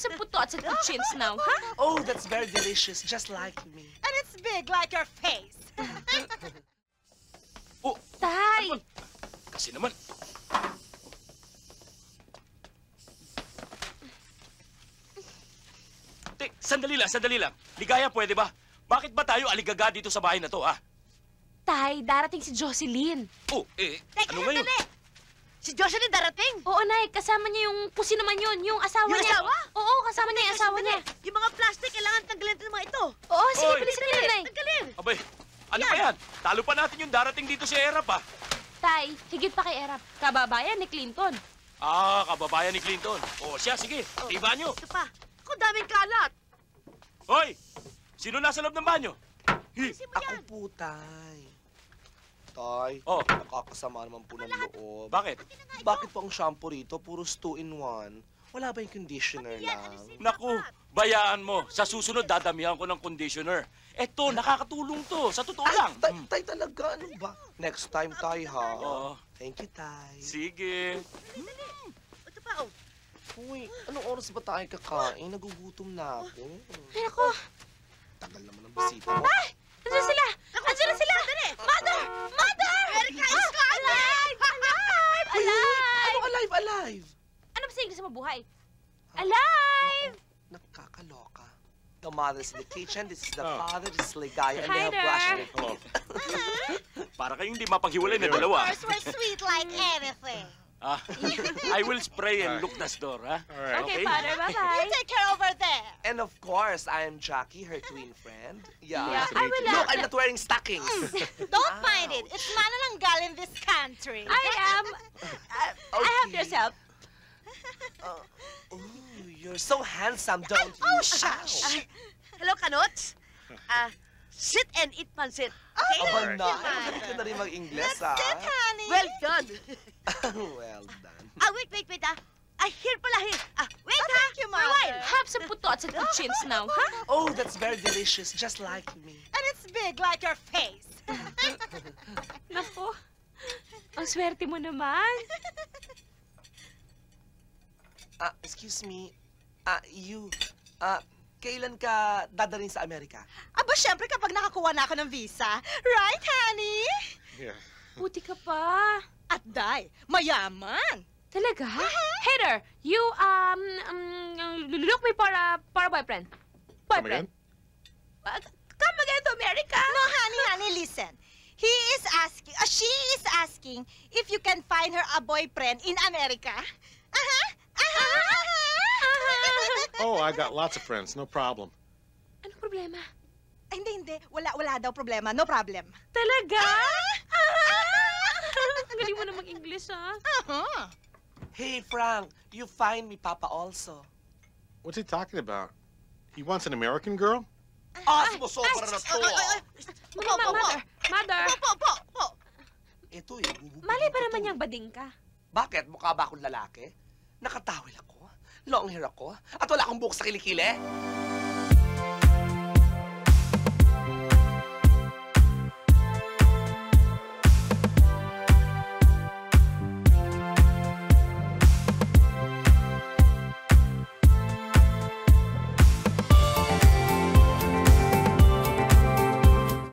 some puto at some chins now, huh? Oh, that's very delicious, just like me. And it's big like your face. Oh, Tay! ano ba? Kasi naman. Sandali lang. Ligaya, pwede ba? Bakit ba tayo aligaga dito sa bahay na to, ha? Tay, darating si Jocelyn. Oh, Teka, ano ngayon? sandali. Si Jocelyn darating. Oo, Nay. Kasama niya yung pusi naman yun. Yung asawa Yung niya. asawa? Oo, kasama niya yung asawa niya. Yung mga plastic, kailangan tanggalin ng mga ito. Oo, sige, Oy! bilisan niyo, Nay. Tanggalin. Abay, ano pa yan? Talo pa natin yung darating dito si Erap, ha? Tay, higit pa kay Erap. Kababayan ni Clinton. Ah, kababayan ni Clinton. Oh, siya, sige. Tiba nyo. Ito pa. Ako daming kalat. Hoy! Sino nasa loob ng banyo? Kasi mo Ako yan. po, Tay. Tay, Oh. nakakasama naman po ng loob. Bakit? Bakit po ang shampoo rito? Puros 2-in-1. Wala ba yung conditioner lang? Naku, bayaan mo. Sa susunod, dadamihan ko ng conditioner. Eto, nakakatulong to. Sa totoo lang. Tay talaga, ano ba? Next time, Tay, ha? Oo. Thank you, Tay. Sige. Ito pa, oh. Uy, anong oras ba tayo kakain? Nagugutom na ako. Ay, ako. Tagal naman ang bisita mo. Andiyan sila! Andiyan na sila! Mother! Mother! America is coming! Alive! Alive! Ano alive? Ano ba sa Ingles mo buhay? Alive! Nakakaloka. The mother's in the kitchen, this is the Oh. father, this is Ligaya, and Hi they have there. brushed their Hello. teeth. Para kayong hindi mapaghiwalay na dalawa. First, we're sweet like anything. Ah, I will spray and look the store, ha? Okay, Father, bye-bye. You take care over there. And of course, I am Jackie, her twin friend. Yeah, Yeah. I will Look, I'm not wearing stockings. Don't mind it. It's manananggal in this country. I am. I help yourself. Oh, you're so handsome, don't you? Oh, shush. Hello, Kanuts. Sit and eat pancit. Okay? Aba na, Mother. magaling ka na rin mag-Ingles, That's ha? it, honey. Well done. Well done. Wait. Here pala, here. Wait, ha? Thank you, Mother. Rewind. Have some puto at some chins now, huh? Oh, that's very delicious, just like me. And it's big like your face. Naku. Ang swerte mo naman. Excuse me. Kailan ka dadaling sa Amerika? Aba, syempre kapag nakakuha na ako ng visa. Right, honey? Yeah. Puti ka pa. At Day, mayaman. Talaga? Hater, you, look me for a boyfriend. Come again? Come again to America. No, honey, listen. She is asking if you can find her a boyfriend in America. Oh, I got lots of friends. No problem. Anong problema? Ay, hindi. Wala daw problema. No problem. Talaga? Ang galing mo na mag-English, ha? Hey, Frank, you find me Papa also. What's he talking about? He wants an American girl? Sumusobra na to, Mother, Po. Ito mali ba naman niyang bading ka? Bakit? Mukha ba akong lalaki? Nakatawil ako, long hair ako, at wala akong buhok sa kilikili?